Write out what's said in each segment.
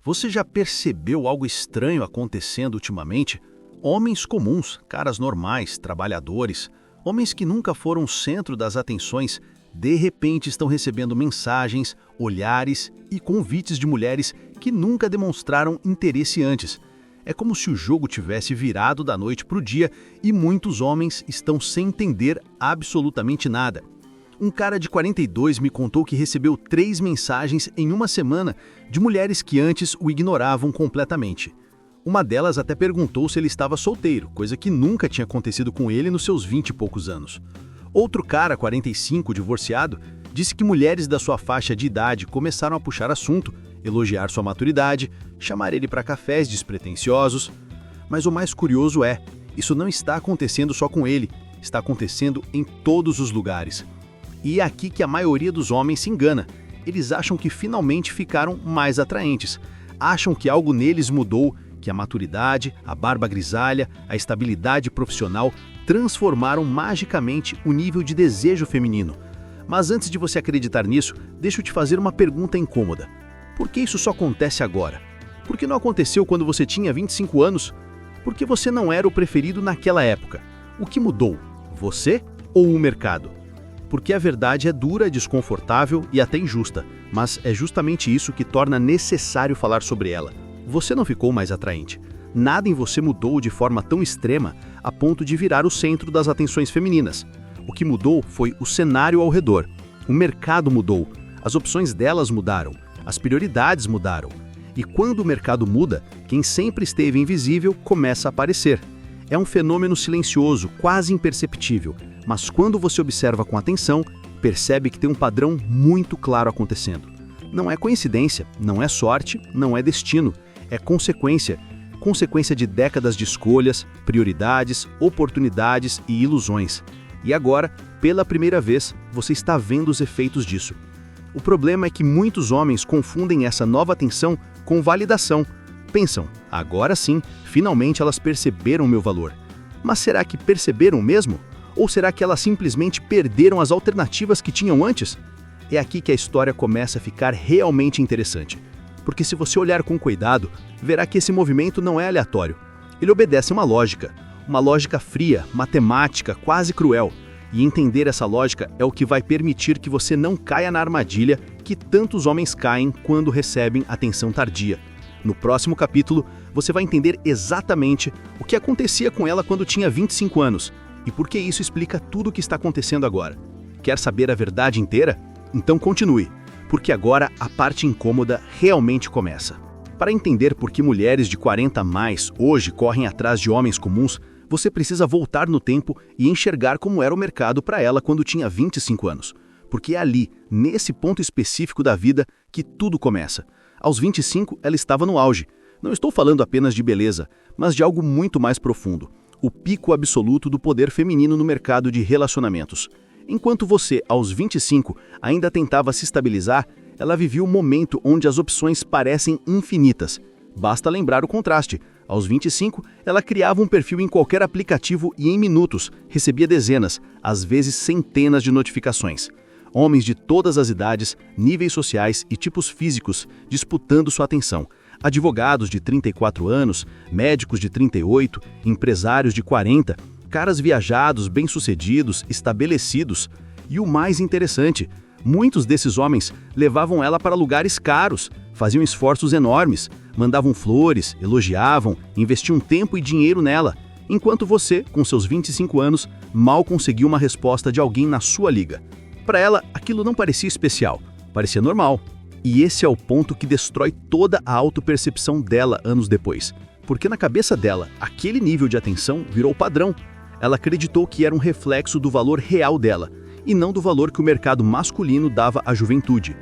Você já percebeu algo estranho acontecendo ultimamente? Homens comuns, caras normais, trabalhadores, homens que nunca foram o centro das atenções, de repente estão recebendo mensagens, olhares e convites de mulheres que nunca demonstraram interesse antes. É como se o jogo tivesse virado da noite para o dia e muitos homens estão sem entender absolutamente nada. Um cara de 42 me contou que recebeu 3 mensagens em uma semana de mulheres que antes o ignoravam completamente. Uma delas até perguntou se ele estava solteiro, coisa que nunca tinha acontecido com ele nos seus 20 e poucos anos. Outro cara, 45, divorciado, disse que mulheres da sua faixa de idade começaram a puxar assunto, elogiar sua maturidade, chamar ele para cafés despretensiosos. Mas o mais curioso é, isso não está acontecendo só com ele, está acontecendo em todos os lugares. E é aqui que a maioria dos homens se engana. Eles acham que finalmente ficaram mais atraentes. Acham que algo neles mudou, que a maturidade, a barba grisalha, a estabilidade profissional transformaram magicamente o nível de desejo feminino. Mas antes de você acreditar nisso, deixa eu te fazer uma pergunta incômoda. Por que isso só acontece agora? Por que não aconteceu quando você tinha 25 anos? Por que você não era o preferido naquela época? O que mudou? Você ou o mercado? Porque a verdade é dura, desconfortável e até injusta, mas é justamente isso que torna necessário falar sobre ela. Você não ficou mais atraente. Nada em você mudou de forma tão extrema a ponto de virar o centro das atenções femininas. O que mudou foi o cenário ao redor. O mercado mudou, as opções delas mudaram, as prioridades mudaram. E quando o mercado muda, quem sempre esteve invisível começa a aparecer. É um fenômeno silencioso, quase imperceptível, mas quando você observa com atenção, percebe que tem um padrão muito claro acontecendo. Não é coincidência, não é sorte, não é destino, é consequência. Consequência de décadas de escolhas, prioridades, oportunidades e ilusões. E agora, pela primeira vez, você está vendo os efeitos disso. O problema é que muitos homens confundem essa nova atenção com validação. Pensam, agora sim, finalmente elas perceberam o meu valor. Mas será que perceberam mesmo? Ou será que elas simplesmente perderam as alternativas que tinham antes? É aqui que a história começa a ficar realmente interessante. Porque se você olhar com cuidado, verá que esse movimento não é aleatório. Ele obedece a uma lógica fria, matemática, quase cruel. E entender essa lógica é o que vai permitir que você não caia na armadilha que tantos homens caem quando recebem atenção tardia. No próximo capítulo, você vai entender exatamente o que acontecia com ela quando tinha 25 anos e por que isso explica tudo o que está acontecendo agora. Quer saber a verdade inteira? Então continue, porque agora a parte incômoda realmente começa. Para entender por que mulheres de 40 a mais hoje correm atrás de homens comuns, você precisa voltar no tempo e enxergar como era o mercado para ela quando tinha 25 anos. Porque é ali, nesse ponto específico da vida, que tudo começa. Aos 25, ela estava no auge. Não estou falando apenas de beleza, mas de algo muito mais profundo. O pico absoluto do poder feminino no mercado de relacionamentos. Enquanto você, aos 25, ainda tentava se estabilizar, ela vivia um momento onde as opções parecem infinitas. Basta lembrar o contraste. Aos 25, ela criava um perfil em qualquer aplicativo e em minutos recebia dezenas, às vezes centenas de notificações. Homens de todas as idades, níveis sociais e tipos físicos disputando sua atenção. Advogados de 34 anos, médicos de 38, empresários de 40, caras viajados, bem-sucedidos, estabelecidos. E o mais interessante, muitos desses homens levavam ela para lugares caros, faziam esforços enormes, mandavam flores, elogiavam, investiam tempo e dinheiro nela, enquanto você, com seus 25 anos, mal conseguiu uma resposta de alguém na sua liga. Para ela, aquilo não parecia especial, parecia normal. E esse é o ponto que destrói toda a autopercepção dela anos depois. Porque na cabeça dela, aquele nível de atenção virou padrão. Ela acreditou que era um reflexo do valor real dela, e não do valor que o mercado masculino dava à juventude.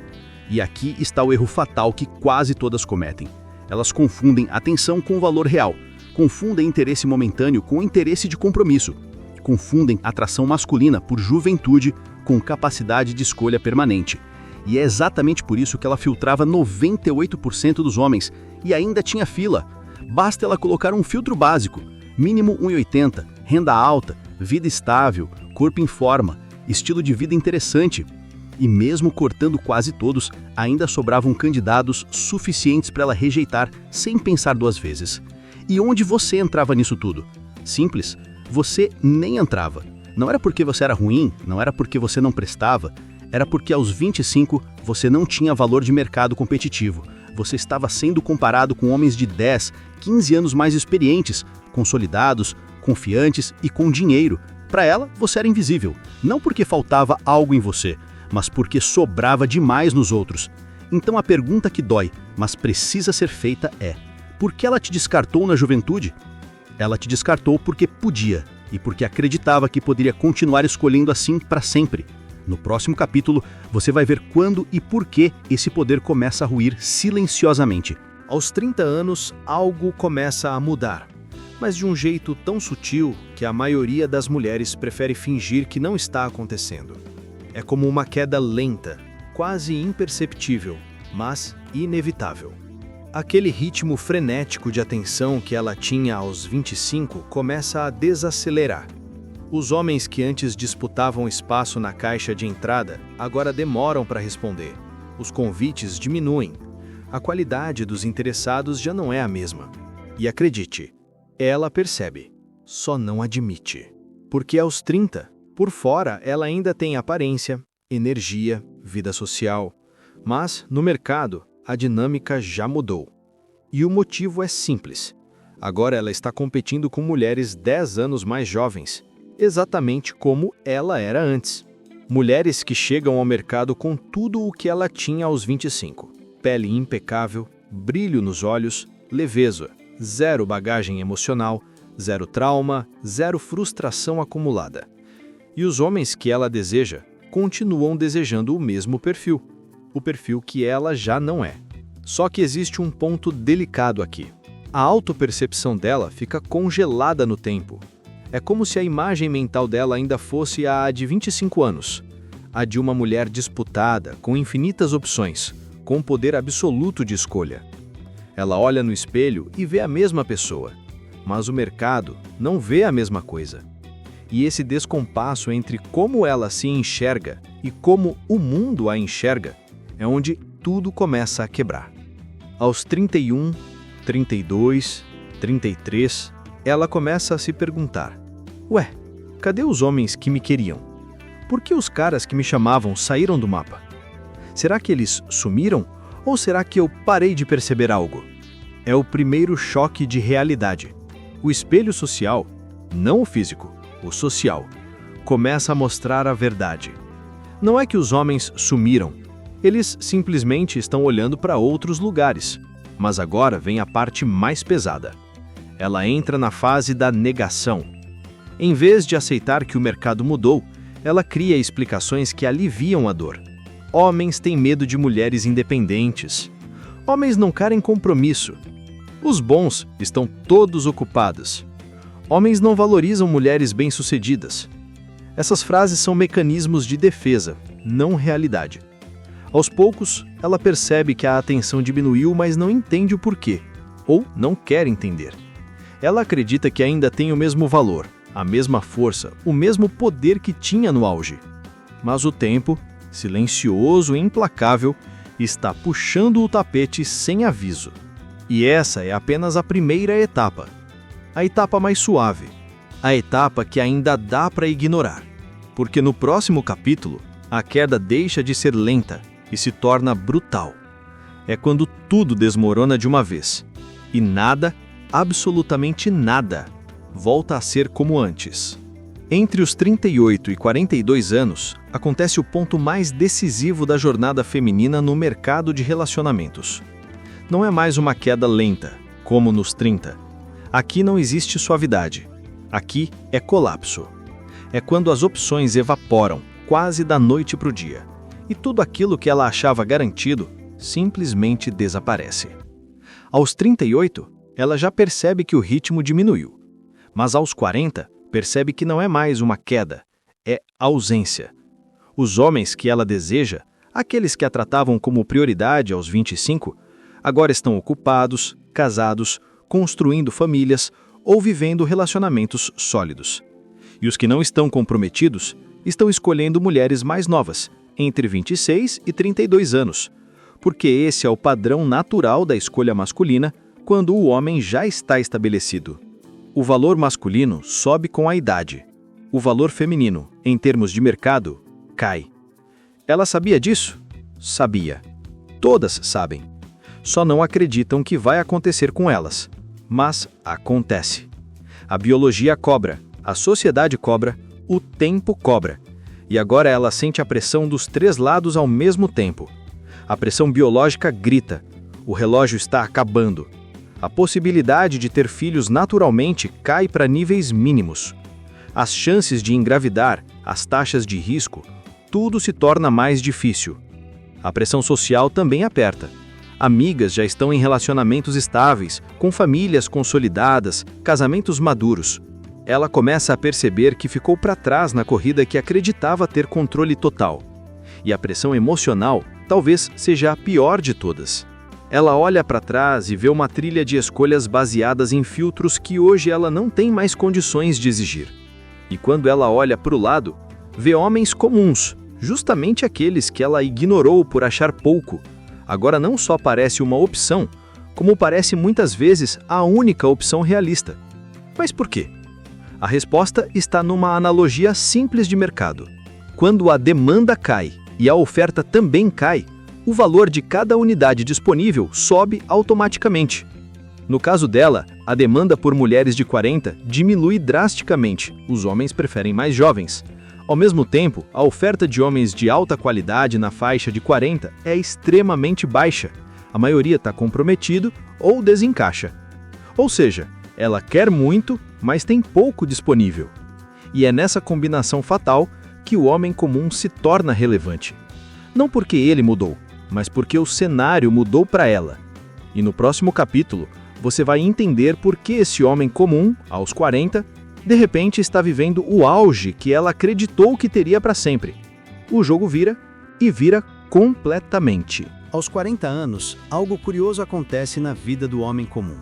E aqui está o erro fatal que quase todas cometem. Elas confundem atenção com o valor real, confundem interesse momentâneo com interesse de compromisso, confundem atração masculina por juventude com capacidade de escolha permanente. E é exatamente por isso que ela filtrava 98% dos homens e ainda tinha fila. Basta ela colocar um filtro básico, mínimo 1,80, renda alta, vida estável, corpo em forma, estilo de vida interessante. E mesmo cortando quase todos, ainda sobravam candidatos suficientes para ela rejeitar sem pensar duas vezes. E onde você entrava nisso tudo? Simples, você nem entrava. Não era porque você era ruim, não era porque você não prestava, era porque aos 25 você não tinha valor de mercado competitivo. Você estava sendo comparado com homens de 10, 15 anos mais experientes, consolidados, confiantes e com dinheiro. Para ela, você era invisível, não porque faltava algo em você, mas porque sobrava demais nos outros. Então a pergunta que dói, mas precisa ser feita é: por que ela te descartou na juventude? Ela te descartou porque podia e porque acreditava que poderia continuar escolhendo assim para sempre. No próximo capítulo, você vai ver quando e por que esse poder começa a ruir silenciosamente. Aos 30 anos, algo começa a mudar, mas de um jeito tão sutil que a maioria das mulheres prefere fingir que não está acontecendo. É como uma queda lenta, quase imperceptível, mas inevitável. Aquele ritmo frenético de atenção que ela tinha aos 25 começa a desacelerar. Os homens que antes disputavam espaço na caixa de entrada agora demoram para responder. Os convites diminuem. A qualidade dos interessados já não é a mesma. E acredite, ela percebe, só não admite. Porque aos 30, por fora ela ainda tem aparência, energia, vida social. Mas, no mercado, a dinâmica já mudou. E o motivo é simples. Agora ela está competindo com mulheres 10 anos mais jovens, exatamente como ela era antes. Mulheres que chegam ao mercado com tudo o que ela tinha aos 25. Pele impecável, brilho nos olhos, leveza, zero bagagem emocional, zero trauma, zero frustração acumulada. E os homens que ela deseja continuam desejando o mesmo perfil, o perfil que ela já não é. Só que existe um ponto delicado aqui. A autopercepção dela fica congelada no tempo. É como se a imagem mental dela ainda fosse a de 25 anos, a de uma mulher disputada, com infinitas opções, com poder absoluto de escolha. Ela olha no espelho e vê a mesma pessoa, mas o mercado não vê a mesma coisa. E esse descompasso entre como ela se enxerga e como o mundo a enxerga é onde tudo começa a quebrar. Aos 31, 32, 33, ela começa a se perguntar: ué, cadê os homens que me queriam? Por que os caras que me chamavam saíram do mapa? Será que eles sumiram ou será que eu parei de perceber algo? É o primeiro choque de realidade. O espelho social, não o físico, o social, começa a mostrar a verdade. Não é que os homens sumiram, eles simplesmente estão olhando para outros lugares. Mas agora vem a parte mais pesada. Ela entra na fase da negação. Em vez de aceitar que o mercado mudou, ela cria explicações que aliviam a dor. Homens têm medo de mulheres independentes. Homens não querem compromisso. Os bons estão todos ocupados. Homens não valorizam mulheres bem-sucedidas. Essas frases são mecanismos de defesa, não realidade. Aos poucos, ela percebe que a atenção diminuiu, mas não entende o porquê, ou não quer entender. Ela acredita que ainda tem o mesmo valor, a mesma força, o mesmo poder que tinha no auge. Mas o tempo, silencioso e implacável, está puxando o tapete sem aviso. E essa é apenas a primeira etapa. A etapa mais suave. A etapa que ainda dá para ignorar. Porque no próximo capítulo, a queda deixa de ser lenta e se torna brutal. É quando tudo desmorona de uma vez. E nada, absolutamente nada, volta a ser como antes. Entre os 38 e 42 anos, acontece o ponto mais decisivo da jornada feminina no mercado de relacionamentos. Não é mais uma queda lenta, como nos 30. Aqui não existe suavidade. Aqui é colapso. É quando as opções evaporam, quase da noite para o dia. E tudo aquilo que ela achava garantido simplesmente desaparece. Aos 38, ela já percebe que o ritmo diminuiu. Mas aos 40, percebe que não é mais uma queda, é ausência. Os homens que ela deseja, aqueles que a tratavam como prioridade aos 25, agora estão ocupados, casados, construindo famílias ou vivendo relacionamentos sólidos. E os que não estão comprometidos estão escolhendo mulheres mais novas, entre 26 e 32 anos, porque esse é o padrão natural da escolha masculina quando o homem já está estabelecido. O valor masculino sobe com a idade. O valor feminino, em termos de mercado, cai. Ela sabia disso? Sabia. Todas sabem. Só não acreditam que vai acontecer com elas. Mas acontece. A biologia cobra, a sociedade cobra, o tempo cobra. E agora ela sente a pressão dos 3 lados ao mesmo tempo. A pressão biológica grita. O relógio está acabando. A possibilidade de ter filhos naturalmente cai para níveis mínimos. As chances de engravidar, as taxas de risco, tudo se torna mais difícil. A pressão social também aperta. Amigas já estão em relacionamentos estáveis, com famílias consolidadas, casamentos maduros. Ela começa a perceber que ficou para trás na corrida que acreditava ter controle total. E a pressão emocional talvez seja a pior de todas. Ela olha para trás e vê uma trilha de escolhas baseadas em filtros que hoje ela não tem mais condições de exigir. E quando ela olha para o lado, vê homens comuns, justamente aqueles que ela ignorou por achar pouco. Agora não só parece uma opção, como parece muitas vezes a única opção realista. Mas por quê? A resposta está numa analogia simples de mercado. Quando a demanda cai e a oferta também cai, o valor de cada unidade disponível sobe automaticamente. No caso dela, a demanda por mulheres de 40 diminui drasticamente, os homens preferem mais jovens. Ao mesmo tempo, a oferta de homens de alta qualidade na faixa de 40 é extremamente baixa. A maioria está comprometido ou desencaixa. Ou seja, ela quer muito, mas tem pouco disponível. E é nessa combinação fatal que o homem comum se torna relevante. Não porque ele mudou, mas porque o cenário mudou para ela. E no próximo capítulo, você vai entender por que esse homem comum, aos 40, de repente está vivendo o auge que ela acreditou que teria para sempre. O jogo vira e vira completamente. Aos 40 anos, algo curioso acontece na vida do homem comum.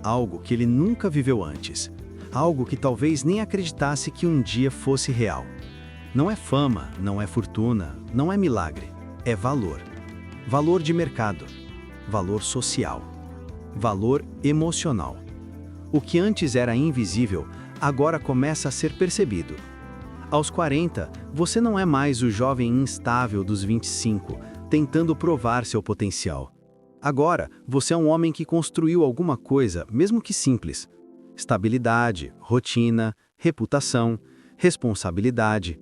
Algo que ele nunca viveu antes. Algo que talvez nem acreditasse que um dia fosse real. Não é fama, não é fortuna, não é milagre. É valor. Valor de mercado. Valor social. Valor emocional. O que antes era invisível, agora começa a ser percebido. Aos 40, você não é mais o jovem instável dos 25, tentando provar seu potencial. Agora, você é um homem que construiu alguma coisa, mesmo que simples. Estabilidade, rotina, reputação, responsabilidade.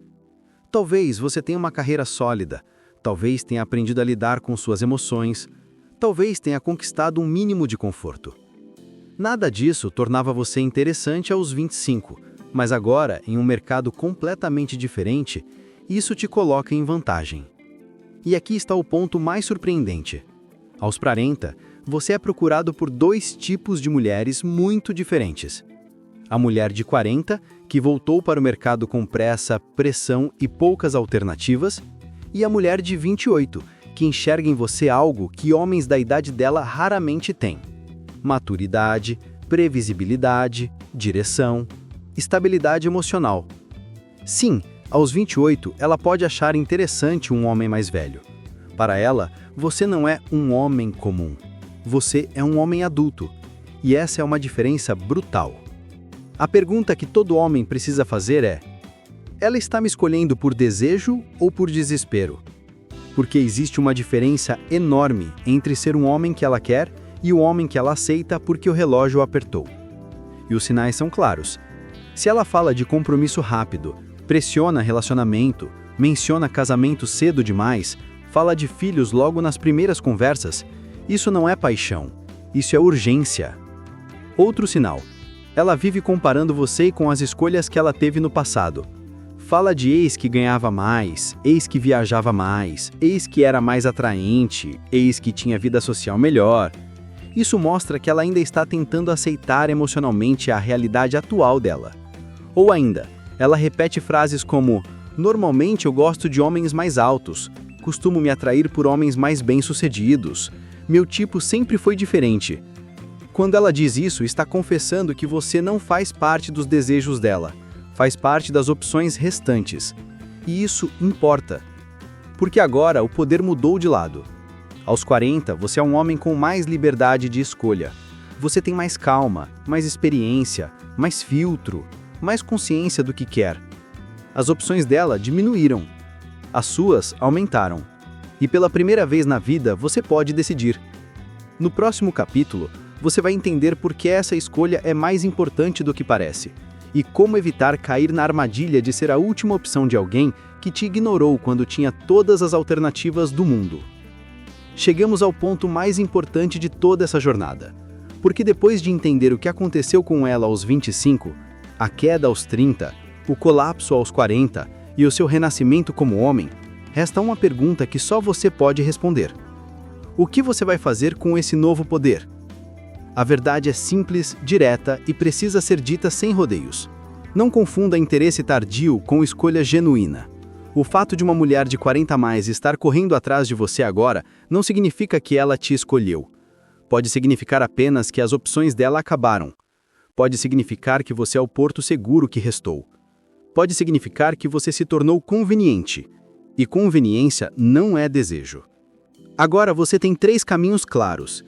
Talvez você tenha uma carreira sólida, talvez tenha aprendido a lidar com suas emoções, talvez tenha conquistado um mínimo de conforto. Nada disso tornava você interessante aos 25, mas agora, em um mercado completamente diferente, isso te coloca em vantagem. E aqui está o ponto mais surpreendente. Aos 40, você é procurado por 2 tipos de mulheres muito diferentes. A mulher de 40, que voltou para o mercado com pressa, pressão e poucas alternativas, e a mulher de 28, que enxerga em você algo que homens da idade dela raramente têm: maturidade, previsibilidade, direção, estabilidade emocional. Sim, aos 28, ela pode achar interessante um homem mais velho. Para ela, você não é um homem comum. Você é um homem adulto. E essa é uma diferença brutal. A pergunta que todo homem precisa fazer é: ela está me escolhendo por desejo ou por desespero? Porque existe uma diferença enorme entre ser um homem que ela quer e o homem que ela aceita porque o relógio apertou. E os sinais são claros. Se ela fala de compromisso rápido, pressiona relacionamento, menciona casamento cedo demais, fala de filhos logo nas primeiras conversas, isso não é paixão, isso é urgência. Outro sinal: ela vive comparando você com as escolhas que ela teve no passado. Fala de ex que ganhava mais, ex que viajava mais, ex que era mais atraente, ex que tinha vida social melhor. Isso mostra que ela ainda está tentando aceitar emocionalmente a realidade atual dela. Ou ainda, ela repete frases como: normalmente eu gosto de homens mais altos, costumo me atrair por homens mais bem-sucedidos, meu tipo sempre foi diferente. Quando ela diz isso, está confessando que você não faz parte dos desejos dela, faz parte das opções restantes. E isso importa. Porque agora o poder mudou de lado. Aos 40, você é um homem com mais liberdade de escolha. Você tem mais calma, mais experiência, mais filtro, mais consciência do que quer. As opções dela diminuíram. As suas aumentaram. E pela primeira vez na vida, você pode decidir. No próximo capítulo, você vai entender por que essa escolha é mais importante do que parece e como evitar cair na armadilha de ser a última opção de alguém que te ignorou quando tinha todas as alternativas do mundo. Chegamos ao ponto mais importante de toda essa jornada, porque depois de entender o que aconteceu com ela aos 25, a queda aos 30, o colapso aos 40 e o seu renascimento como homem, resta uma pergunta que só você pode responder. O que você vai fazer com esse novo poder? A verdade é simples, direta e precisa ser dita sem rodeios. Não confunda interesse tardio com escolha genuína. O fato de uma mulher de 40 a mais estar correndo atrás de você agora não significa que ela te escolheu. Pode significar apenas que as opções dela acabaram. Pode significar que você é o porto seguro que restou. Pode significar que você se tornou conveniente. E conveniência não é desejo. Agora você tem 3 caminhos claros.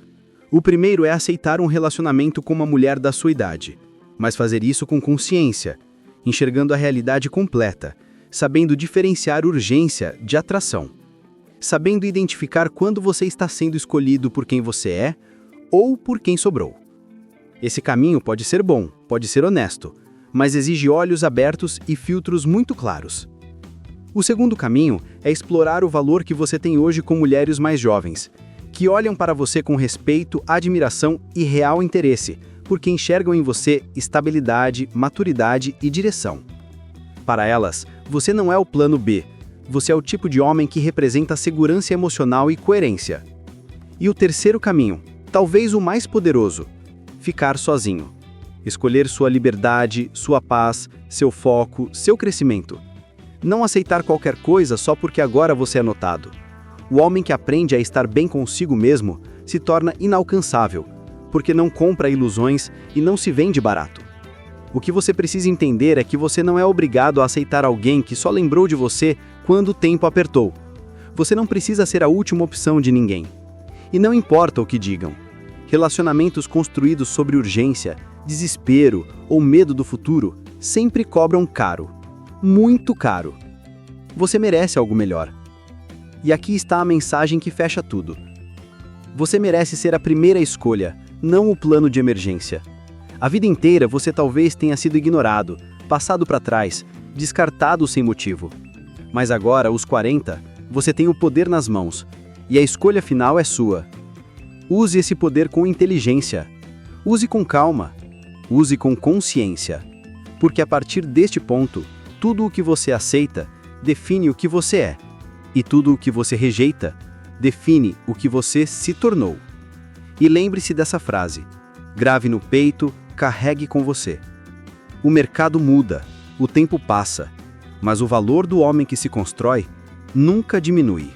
O primeiro é aceitar um relacionamento com uma mulher da sua idade, mas fazer isso com consciência, enxergando a realidade completa, sabendo diferenciar urgência de atração, sabendo identificar quando você está sendo escolhido por quem você é ou por quem sobrou. Esse caminho pode ser bom, pode ser honesto, mas exige olhos abertos e filtros muito claros. O segundo caminho é explorar o valor que você tem hoje com mulheres mais jovens, que olham para você com respeito, admiração e real interesse, porque enxergam em você estabilidade, maturidade e direção. Para elas, você não é o plano B, você é o tipo de homem que representa segurança emocional e coerência. E o terceiro caminho, talvez o mais poderoso, ficar sozinho. Escolher sua liberdade, sua paz, seu foco, seu crescimento. Não aceitar qualquer coisa só porque agora você é notado. O homem que aprende a estar bem consigo mesmo se torna inalcançável, porque não compra ilusões e não se vende barato. O que você precisa entender é que você não é obrigado a aceitar alguém que só lembrou de você quando o tempo apertou. Você não precisa ser a última opção de ninguém. E não importa o que digam. Relacionamentos construídos sobre urgência, desespero ou medo do futuro sempre cobram caro. Muito caro. Você merece algo melhor. E aqui está a mensagem que fecha tudo. Você merece ser a primeira escolha, não o plano de emergência. A vida inteira você talvez tenha sido ignorado, passado para trás, descartado sem motivo. Mas agora, aos 40, você tem o poder nas mãos, e a escolha final é sua. Use esse poder com inteligência. Use com calma. Use com consciência. Porque a partir deste ponto, tudo o que você aceita define o que você é. E tudo o que você rejeita define o que você se tornou. E lembre-se dessa frase. Grave no peito, carregue com você. O mercado muda, o tempo passa, mas o valor do homem que se constrói nunca diminui.